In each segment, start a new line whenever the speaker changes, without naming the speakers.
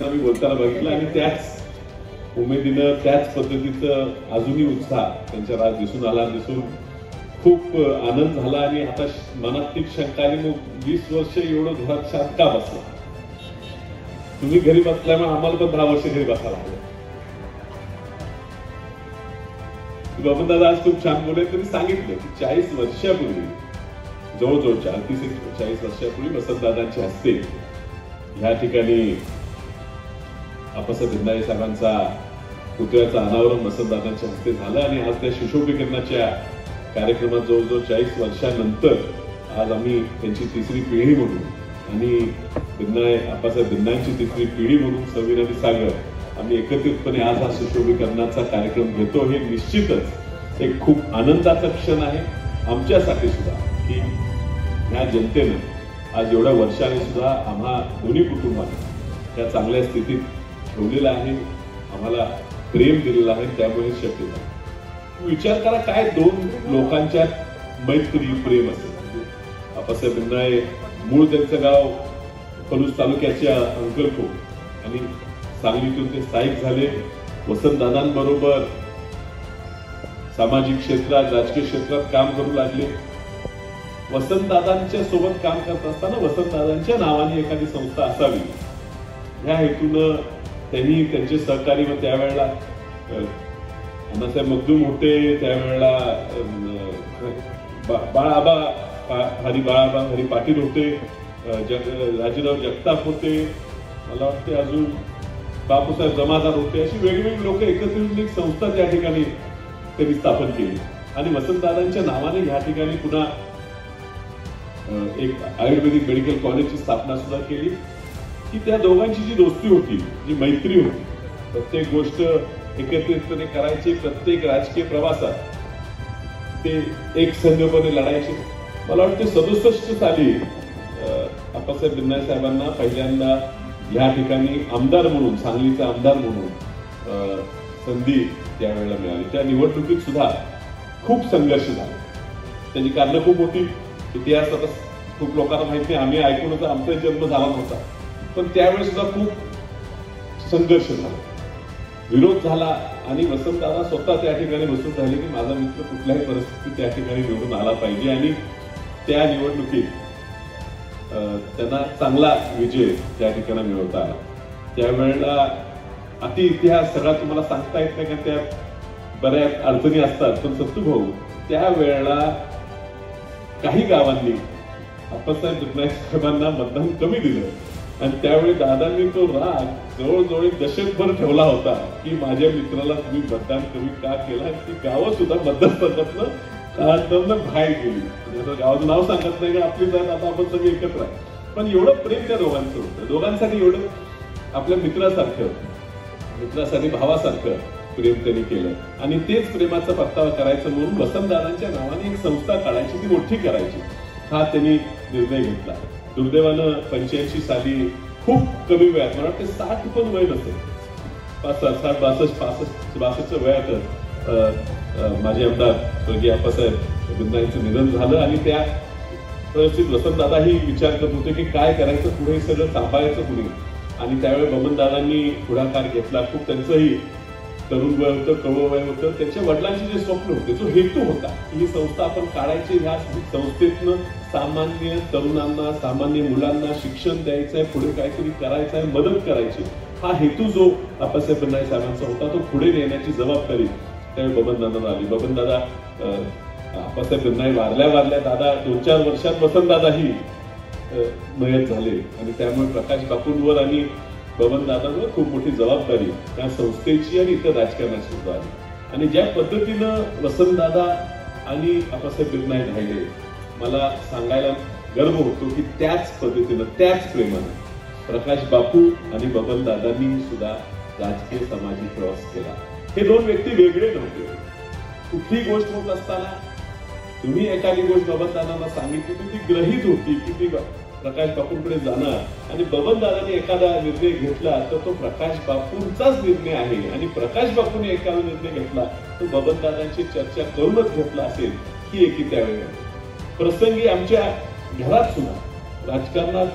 मी बोलताना बघितलं आणि त्याच उमेदीनं त्याच पद्धतीचं अजूनही उत्साह त्यांच्या राज दिसून आला. दिसून खूप आनंद झाला आणि आता मनात ती शंका आली, मग 20 वर्ष एवढं घरात शांत का बसला? तुम्ही घरी बसल्यामुळे आम्हाला पण 10 वर्ष घरी बसायला हवं. बबन दादा आज खूप छान बोलले. त्यांनी सांगितलं की 40 वर्षापूर्वी जवळजवळ 40 वर्षापूर्वी वसंतदादांच्या हस्ते ह्या ठिकाणी आप्पासाहेब बिंदाळे साहेबांचा पुतळ्याचं अनावरण वसंतदादांच्या हस्ते झालं आणि आज त्या सुशोभीकरणाच्या कार्यक्रमात जवळजवळ 40 वर्षानंतर आज आम्ही त्यांची तिसरी पिढी म्हणून आणि आप्पासाहेब बिंदाळेंची तिसरी पिढी म्हणून सविनय सागर आम्ही एकत्रितपणे आज हा सुशोभीकरणाचा कार्यक्रम घेतो. हे निश्चितच एक खूप आनंदाचा क्षण आहे आमच्यासाठी सुद्धा की ह्या जनतेनं आज एवढ्या वर्षाने सुद्धा आम्हा दोन्ही कुटुंबांना त्या चांगल्या स्थितीत ठेवलेलं आहे, आम्हाला प्रेम दिलेलं आहे, त्यामुळे शक्य झालं. विचार करा काय दोन लोकांच्या मैत्री प्रेम असेल. आप्पासाहेब बिंदाळे मूळ त्यांचं गाव पलूस तालुक्याच्या अंकलकोट आणि सांगलीतून ते स्थायिक झाले. वसंतदादांबरोबर सामाजिक क्षेत्रात राजकीय क्षेत्रात काम करू लागले. वसंतदादांच्या सोबत काम करत असताना वसंतदादांच्या नावाने एखादी संस्था असावी ह्या हेतून त्यांनी त्यांचे सहकारी व त्यावेळेला अण्णासाहेब मगदूम होते, त्यावेळेला बाळाबा हरी पाटील होते, राजूराव जगताप होते, मला वाटते अजून बापूसाहेब जमादार होते. अशी वेगवेगळी लोक एकत्रित एक संस्था त्या ठिकाणी त्यांनी स्थापन केली आणि वसंतदादांच्या नावाने ह्या ठिकाणी पुन्हा एक आयुर्वेदिक मेडिकल कॉलेजची स्थापना सुद्धा केली. की त्या दोघांची जी दोस्ती होती, जी मैत्री होती, प्रत्येक गोष्ट एकत्रितपणे करायची, प्रत्येक राजकीय प्रवासात ते एक संघपणे लढायचे. मला वाटते 67 साली आप्पासाहेब बिंदाळे साहेबांना पहिल्यांदा या ठिकाणी आमदार म्हणून, सांगलीचा आमदार म्हणून संधी त्यावेळेला मिळाली. त्या निवडणुकीत सुद्धा खूप संघर्ष झाला. त्याची कारणं खूप होती. इतिहास आता खूप लोकांना माहिती आहे, आम्ही ऐकूनच आमचा जन्म झाला नव्हता, पण त्यावेळेस सुद्धा खूप संघर्ष झाला, विरोध झाला आणि वसंतदादा स्वतः त्या ठिकाणी बसून राहिले की माझा मित्र कुठल्याही परिस्थितीत त्या ठिकाणी निवडून आला पाहिजे आणि त्या निवडणुकीत त्यांना चांगला विजय त्या ठिकाणी मिळवता आला. त्यावेळेला अति इतिहास सगळा तुम्हाला सांगता येत नाही का, त्यात बऱ्याच अडचणी असतात, पण सत्तू भाऊ त्यावेळेला काही गावांनी आप्पासाहेब बिंदाळे साहेबांना मतदान कमी दिलं आणि त्यावेळी दादांनी तो राग जवळजवळ एक दशकभर ठेवला होता की माझ्या मित्राला तुम्ही मतदान कमी का केला. ती गावं सुद्धा मतदारसंघातनं बाहेर गेली. गावाचं नाव सांगत नाही का, आपली जात आता आपण सगळे एकत्र आहे, पण एवढं प्रेम त्या दोघांचं होतं. दोघांसाठी एवढं आपल्या मित्रासाठी भावासारखं प्रेम त्यांनी केलं आणि तेच प्रेमाचा परतावा करायचं म्हणून वसंतदादांच्या नावाने एक संस्था काढायची, ती मोठी करायची हा त्यांनी निर्णय घेतला. दुर्दैवानं 85 साली खूप कमी वयात, मला वाटतं 60 पण वय नसेल, 62 वयातच माझे आमदार स्वर्गीय आप्पासाहेब बिंदाळेंचं निधन झालं आणि त्या परिस्थितीत वसंतदादाही विचार करत होते की काय करायचं पुढे, सगळं सांभाळायचं पुढे. आणि त्यावेळी बबनदादांनी पुढाकार घेतला. खूप त्यांचंही तरुण वय होतं, कवळ वय होतं. त्यांच्या वडिलांचे जे स्वप्न होते, जो हेतू होता की ही संस्था आपण काढायची, ह्या संस्थेतनं सामान्य तरुणांना, सामान्य मुलांना शिक्षण द्यायचंय, पुढे काहीतरी करायचं आहे, मदत करायची, हा हेतू जो आप्पासाहेब बिंदाळे साहेबांचा होता तो पुढे नेण्याची जबाबदारी त्यावेळी बबनदादांना आली. बबनदादा आप्पासाहेब बिंदाळे वारल्या दादा 2-4 वर्षात वसंतदादाही मयत झाले आणि त्यामुळे प्रकाश बापूंवर आणि बबनदादांवर खूप मोठी जबाबदारी त्या संस्थेची आणि इतर राजकारणाची सुद्धा आली. आणि ज्या पद्धतीनं वसंतदादा आणि आप्पासाहेब बिंदाळे राहिले, मला सांगायला गर्व होतो की त्याच पद्धतीनं, त्याच प्रेमानं प्रकाश बापू आणि बबनदादांनी सुद्धा राजकीय सामाजिक प्रवास केला. हे दोन व्यक्ती वेगळे नव्हते. कुठली गोष्ट होत असताना तुम्ही एखादी गोष्ट बबनदादांना सांगितली तर ती ग्रहित होती की ती प्रकाश बापूंकडे जाणार आणि बबनदादांनी एखादा निर्णय घेतला तर तो प्रकाश बापूंचाच निर्णय आहे आणि प्रकाश बापूंनी एखादा निर्णय घेतला तो बबनदादांची चर्चा करूनच घेतला असेल ही एकी त्यावेळी. प्रसंगी आमच्या घरात सुद्धा राजकारणात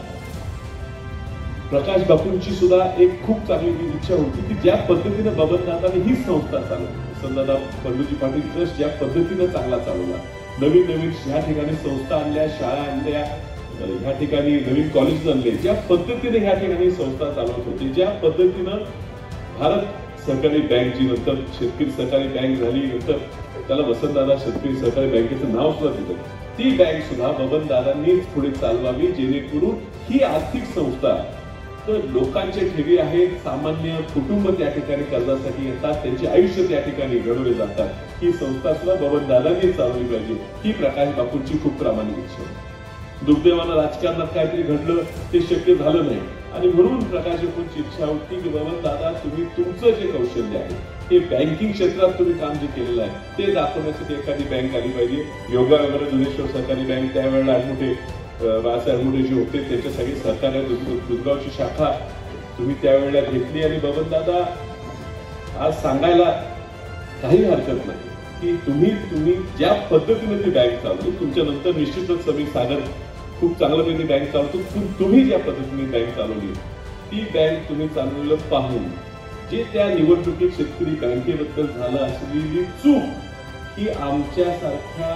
प्रकाश बापूंची सुद्धा एक खूप चांगली इच्छा होती की ज्या पद्धतीने बबनदादांनी ही संस्था चालवली, वसंतदादा बंडूजी पाटील ट्रस्ट ज्या पद्धतीने चांगला चालवला, नवीन नवीन ह्या ठिकाणी संस्था आणल्या, शाळा आणल्या, ह्या ठिकाणी नवीन कॉलेज आणले, ज्या पद्धतीने ह्या ठिकाणी संस्था चालवत होती, ज्या पद्धतीनं भारत सहकारी बँक जी नंतर शेतकरी सहकारी बँक झाली, नंतर त्याला वसंतदादा शेतकरी सहकारी बँकेचं नाव सुद्धा दिलं, ती बँक सुद्धा बबनदादांनीच पुढे चालवावी, जेणेकरून ही आर्थिक संस्था तर लोकांचे ठेवी आहेत, सामान्य कुटुंब त्या ठिकाणी कर्जासाठी येतात, त्यांचे आयुष्य त्या ठिकाणी घडवले जातात, ही संस्था सुद्धा बबनदादांनी चालवली पाहिजे, ही प्रकाश बापूंची खूप प्रामाणिक इच्छा आहे. दुर्दैवानं राजकारणात काहीतरी घडलं, ते शक्य झालं नाही आणि म्हणून प्रकाश बापूंची इच्छा होती की बबनदादा तुम्ही तुमचं जे कौशल्य आहे हे बँकिंग क्षेत्रात तुम्ही काम जे केलेलं आहे ते दाखवण्यासाठी एखादी बँक आली पाहिजे. योगा वगैरे धुनेश्वर सहकारी बँक त्यावेळेला मोठे बाळासाहेब मोठे जे होते त्यांच्यासाठी सहकार्य दुधगावची शाखा तुम्ही त्यावेळेला घेतली आणि बबनदादा आज सांगायला काही हरकत नाही की तुम्ही ज्या पद्धतीने ती बँक चालवली, तुमच्या नंतर निश्चितच समीर सागर खूप चांगल्यापैकी बँक चालवतो, तुम्ही ज्या पद्धतीने बँक चालवली ती बँक तुम्ही चालवलेलं पाहून जे त्या निवडणुकीत शेतकरी बँकेबद्दल झालं असलेली चूक ही आमच्यासारख्या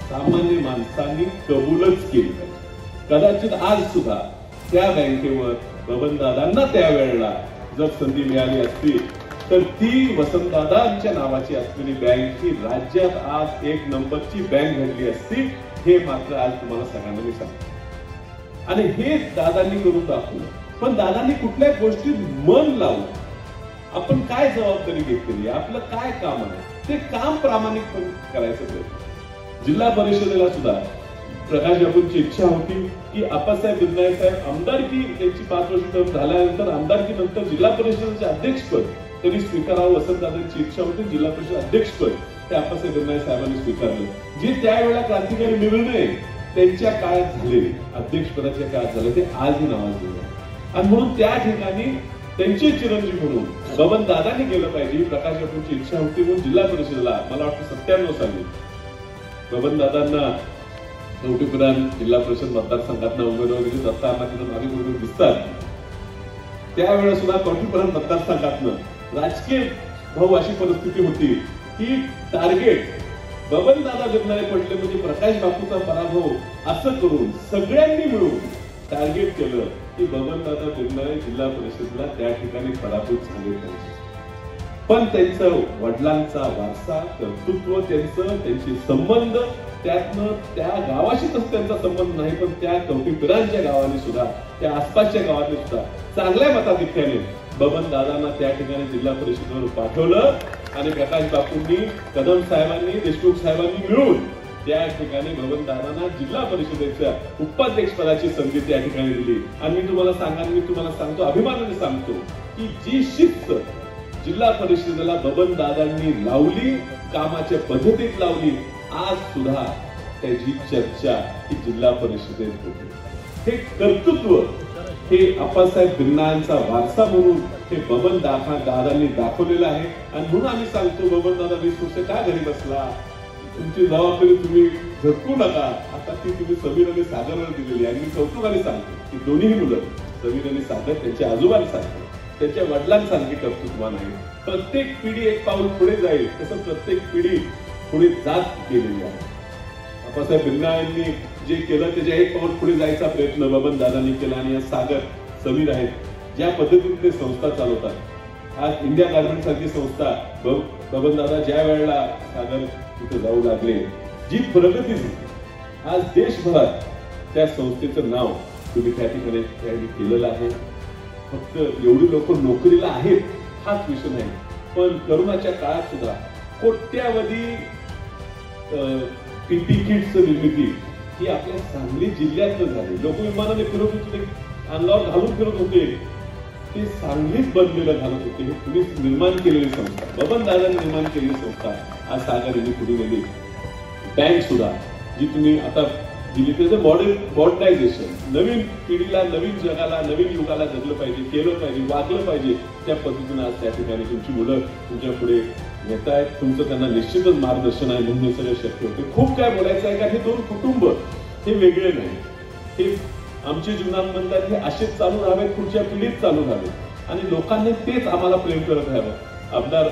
सामान्य माणसांनी कबूलच केली पाहिजे. कदाचित आज सुद्धा त्या बँकेवर बबनदादांना त्यावेळेला जर संधी मिळाली असती तर ती वसंतदादांच्या नावाची असलेली बँक ही राज्यात आज 1 नंबरची बँक घडली असती, हे मात्र आज तुम्हाला सगळ्यांना मी सांगतो. आणि हे दादांनी करून दाखवलं. पण दादांनी कुठल्या गोष्टीत मन लावून आपण काय जबाबदारी घेतलेली, आपलं काय काम आहे ते काम प्रामाणिकपणे करायचं प्रयत्न. जिल्हा परिषदेला सुद्धा प्रकाश बापूंची इच्छा होती की आप्पासाहेब बिरनाळे साहेब आमदारकी त्यांची 5 वर्ष टर्म झाल्यानंतर आमदारकी नंतर जिल्हा परिषदेचे अध्यक्षपद त्यांनी स्वीकारावं, वसंतदादांची इच्छा होती. जिल्हा परिषद अध्यक्षपद ते आप्पासाहेब बिरनाळे साहेबांनी स्वीकारलं. जे त्यावेळेला क्रांतिकारी निर्णय त्यांच्या काळात झाले, अध्यक्षपदाच्या काळात झाले, ते आजही नावाजलेले आहे. आणि म्हणून त्या ठिकाणी त्यांचे चिरंजीव म्हणून बबनदादांनी गेलं पाहिजे, प्रकाश बापूंची इच्छा होती. म्हणून जिल्हा परिषदेला मला वाटतं 97 साली बबनदादांना कवठेपरान जिल्हा परिषद मतदारसंघातनं उमेदवारी दत्तांना तिथं मागे पुढे दिसतात. त्यावेळेला सुद्धा कवठेपरान मतदारसंघातनं राजकीय भाऊ अशी परिस्थिती होती की टार्गेट बबनदादा बिरनाळे पडले म्हणजे प्रकाश बापूचा पराभव असं करून सगळ्यांनी मिळून टार्गेट केलं की बबनदादा बिरनाळे जिल्हा परिषदेला त्या ठिकाणी पराभूत झाले पाहिजे. पण त्यांचं वडिलांचा वारसा, कर्तृत्व, त्यांचे संबंध, त्यातनं त्या गावाशीच त्यांचा संबंध नाही, पण त्या कवठेपरानच्या गावाने सुद्धा, त्या आसपासच्या गावाने सुद्धा चांगल्या मताधिक्याने बबनदादांना त्या ठिकाणी जिल्हा परिषदेवर पाठवलं आणि प्रकाश बापूंनी, कदम साहेबांनी, देशमुख साहेबांनी मिळून त्या ठिकाणी बबनदादांना जिल्हा परिषदेच्या उपाध्यक्ष पदाची संधी त्या ठिकाणी दिली. आणि मी तुम्हाला सांगतो, अभिमानाने सांगतो की जी शिस्त जिल्हा परिषदेला बबनदादांनी लावली, कामाच्या पद्धतीत लावली, आज सुद्धा त्याची चर्चा ही जिल्हा परिषदेत होते. हे कर्तृत्व, हे आप्पासाहेब बिरनाळेंचा वारसा म्हणून हे बबनदादांनी दाखवलेलं आहे. आणि म्हणून आम्ही सांगतो, बबनदादा 20 वर्ष का घरी बसला, तुमची जबाबदारी तुम्ही झटकू नका. आता ती तुम्ही समीर आणि सागरवर दिलेली आहे. मी कौतुकाने सांगतो की दोन्ही मुलं समीर आणि सागर त्यांच्या आजोबांसारखे, त्यांच्या वडिलांसारखी कर्तृत्ववान आहे. प्रत्येक पिढी एक पाऊल पुढे जाईल, तसं प्रत्येक पिढी पुढे जात गेलेली आहे. आप्पासाहेब बिरनाळेंनी जे केलं त्याच्या एक पाऊल पुढे जायचा प्रयत्न बबनदादांनी केला. आणि या सागर, समीर आहेत, ज्या पद्धतीने ते संस्था चालवतात. आज इंडिया गार्मेंट सारखी संस्था, बबनदादा ज्या वेळेला सागर तिथे जाऊ लागले, जी प्रगती झाली, आज देशभरात त्या संस्थेचं नाव तुम्ही त्या ठिकाणी केलेलं आहे. फक्त एवढी लोक नोकरीला आहेत हाच विषय नाही, पण करोनाच्या काळात सुद्धा कोट्यावधी पीपी किट्स निर्मिती ही आपल्या सांगली जिल्ह्यात झाली. लोक विमानाने फिरत होते, अंगावर घालून फिरत होते, ते सांगलीच बनलेलं घालत होते. हे तुम्ही निर्माण केलेली संस्था, बबनदादांनी निर्माण केलेली संस्था आज सागर यांनी पुढे नेली. बँक सुद्धा जी तुम्ही आता दिली, त्याचं मॉडर्नायझेशन, नवीन पिढीला, नवीन जगाला, नवीन युगाला जगलं पाहिजे, केलं पाहिजे, वागलं पाहिजे, त्या पद्धतीने आज त्या ठिकाणी तुमची मुलं तुमच्या पुढे येत आहेत. तुमचं त्यांना निश्चितच मार्गदर्शन आहे, म्हणून हे सगळं शक्य होते. खूप काय बोलायचं आहे का, हे दोन कुटुंब हे वेगळे नाही, हे आमची जीवनात हे असेच चालू राहावेत, पुढच्या पिढीत चालू राहावेत आणि लोकांनी तेच आम्हाला प्रेम करत राहावं. आमदार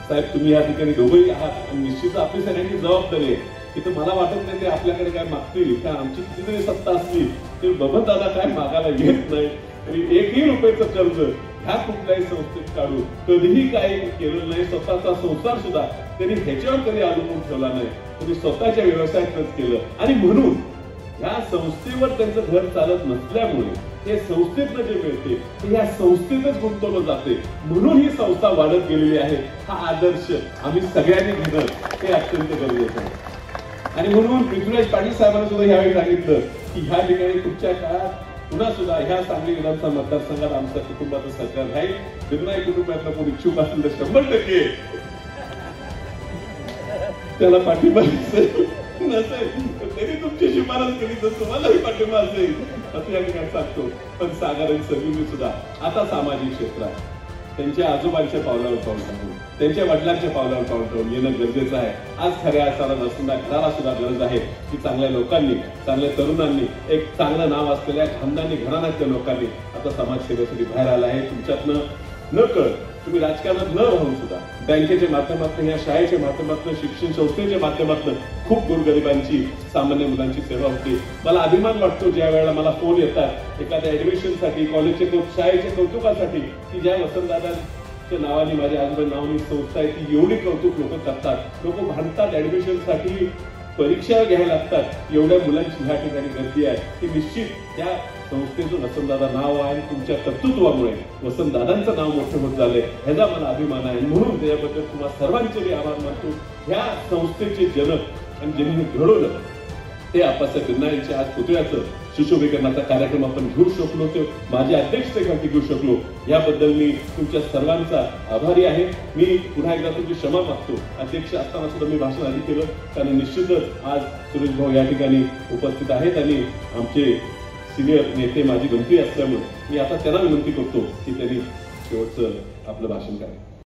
साहेब, तुम्ही या ठिकाणी दोघंही आहात आणि निश्चित आपली सगळ्यांची जबाबदारी आहे. इथं मला वाटत नाही ते आपल्याकडे काय मागतील, का आमची किती जरी सत्ता असली तरी बबनदादा काय मागायला येत नाही. आणि 1ही रुपयाचं कर्ज ह्या कुठल्याही संस्थेत काढून कधीही काही केलं नाही. स्वतःचा संसार सुद्धा त्यांनी ह्याच्यावर कधी अवलंबून ठेवला नाही. त्यांनी स्वतःच्या व्यवसायातच केलं आणि म्हणून ह्या संस्थेवर त्यांचं घर चालत नसल्यामुळे हे संस्थेतनं जे मिळते ते या संस्थेतच गुंतवलं जाते. म्हणून ही संस्था वाढत गेलेली आहे. हा आदर्श आम्ही सगळ्यांनी घेणं हे अत्यंत गरजेचं आहे. आणि म्हणून पृथ्वीराज पाटील साहेबांनी सुद्धा यावेळी सांगितलं की ह्या ठिकाणी पुढच्या काळात पुन्हा सुद्धा ह्या सांगली विधानसभा मतदारसंघात आमच्या कुटुंबाचं सरकार राहील. बिरनाई कुटुंबातला कोणी इच्छुक असेल तर 100% त्याला पाठिंबा नसेल तरी तुमची शिफारस केली तर तुम्हालाही पाठिंबा असेल असं या ठिकाणी सांगतो. पण सागर आणि सगळी सुद्धा आता सामाजिक क्षेत्रात त्यांच्या आजोबांच्या पावलावर पाऊल टाकून, त्यांच्या वडिलांच्या पावलावर पाऊल टाकून येणं गरजेचं आहे. आज खऱ्या अर्थानं नसताना घराला सुद्धा गरज आहे की चांगल्या लोकांनी, चांगल्या तरुणांनी, एक चांगलं नाव असलेल्या खानदानी घराण्यातल्या लोकांनी आता समाजसेवेसाठी बाहेर आला आहे. तुमच्यातनं न कळत तुम्ही राजकारणात न राहून सुद्धा बँकेच्या माध्यमातून, या शाळेच्या माध्यमातून, शिक्षण संस्थेच्या माध्यमातून खूप गोरगरिबांची, सामान्य मुलांची सेवा होते. मला अभिमान वाटतो ज्या वेळेला मला फोन येतात एखाद्या ऍडमिशनसाठी, कॉलेजच्या शाळेच्या कौतुकासाठी की ज्या वसंतदादांच्या नावाने, माझ्या आजोबा नावाने संस्था आहे ती एवढी कौतुक लोक करतात. लोक भांडतात, ऍडमिशनसाठी परीक्षा घ्यायला लागतात. एवढ्या मुलांची ह्या ठिकाणी गर्दी आहे की निश्चित त्या संस्थेचं वसंतदादा नाव आहे. तुमच्या कर्तृत्वामुळे वसंतदादांचं नाव मोठं होत झालंय, ह्याचा मला अभिमान आहे. म्हणून त्याबद्दल तुम्हाला सर्वांचे मी आभार मानतो. ह्या संस्थेचे जनक आणि ज्यांनी घडवलं ते आप्पासाहेब बिरनाईंचे आज पुतळ्याचं सुशोभीकरणाचा कार्यक्रम आपण घेऊ शकलो, ते माझे अध्यक्षतेखाली घेऊ शकलो, याबद्दल मी तुमच्या सर्वांचा आभारी आहे. मी पुन्हा एकदा तुमची क्षमा मागतो. अध्यक्ष असताना सुद्धा मी भाषण आधी केलं, कारण निश्चितच आज सुरेश भाऊ या ठिकाणी उपस्थित आहेत आणि आमचे सिनियर नेते, माझी मंत्री असल्यामुळे मी आता त्यांना विनंती करतो की त्यांनी शेवटचं आपलं भाषण करावं.